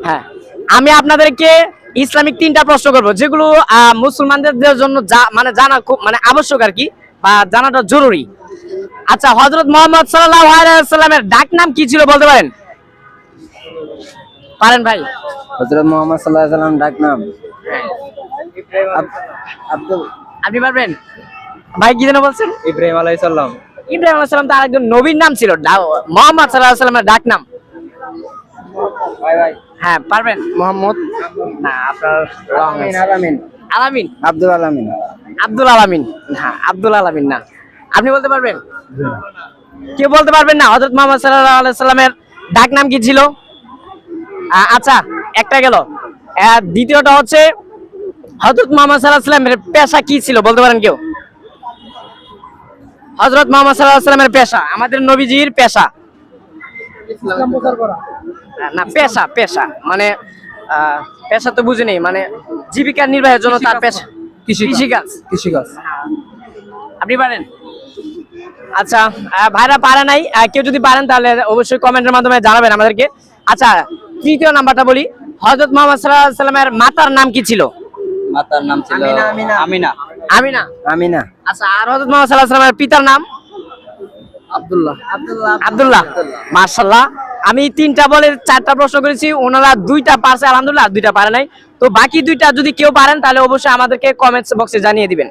হ্যাঁ, আমি আপনাদেরকে ইসলামিক 3টা প্রশ্ন করব, যেগুলো মুসলমানদের জন্য মানে জানা খুব মানে আবশ্যক আর কি, বা জানাটা জরুরি। আচ্ছা, হযরত মুহাম্মদ সাল্লাল্লাহু আলাইহি ওয়াসাল্লামের ডাক নাম কি ছিল বলতে পারেন? পারেন ভাই? হযরত মুহাম্মদ সাল্লাল্লাহু আলাইহি ওয়াসাল্লাম ডাক নাম আব্দুল। আপনি পারবেন ভাই? কি যেন বলছেন? ইব্রাহিম আলাইহিস সালাম। ইব্রাহিম আলাইহিস সালাম তো আরেকজন নবীর নাম ছিল, মুহাম্মদ সাল্লাল্লাহু আলাইহি ওয়াসাল্লামের ডাক নাম। ভাই হ্যাঁ, পারবেন? মোহাম্মদ না, আপনার আলামিন। আলামিন আলামিন, আব্দুল আলামিন। আব্দুল আলামিন। হ্যাঁ, আব্দুল আলামিন না। আপনি বলতে পারবেন? কেউ বলতে পারবেন না হযরত মুহাম্মদ সাল্লাল্লাহু আলাইহি সাল্লামের ডাক নাম কি ছিল? আচ্ছা, একটা গেল। দ্বিতীয়টা হচ্ছে হযরত মুহাম্মদ সাল্লাল্লাহু আলাইহি সাল্লামের পেশা কি ছিল বলতে পারেন কেউ? হযরত মুহাম্মদ সাল্লাল্লাহু আলাইহি সাল্লামের পেশা, আমাদের নবীজির পেশা। ইসলাম প্রচার করা। না, পেশা পেশা মানে পেশা তো বুঝি নেই, মানে জীবিকা নির্বাহের জন্য তার পেশা কৃষিকাজ। কৃষিকাজ। আপনি পারেন? আচ্ছা, ভাইরা পারে নাই। কেউ যদি পারেন তাহলে অবশ্যই কমেন্টের মাধ্যমে জানাবেন আমাদেরকে। আচ্ছা, তৃতীয় নাম্বারটা বলি, হযরত মুহাম্মদ সাল্লাল্লাহু আলাইহি সাল্লামের মাতার নাম কি ছিল? মাতার নাম ছিল আমিনা। আমিনা। আমিনা। আমিনা। আচ্ছা, আর হযরত মুহাম্মদ সাল্লাল্লাহু আলাইহি সাল্লামের পিতার নাম? আব্দুল্লাহ। আব্দুল্লাহ। মাশাআল্লাহ, আমি 3টা বলে 4টা প্রশ্ন করেছি, ওনারা 2টা পারছে আলহামদুলিল্লাহ, আর 2টা পারে নাই। তো বাকি 2টা যদি কেউ পারেন তাহলে অবশ্যই আমাদেরকে কমেন্টস বক্সে জানিয়ে দিবেন।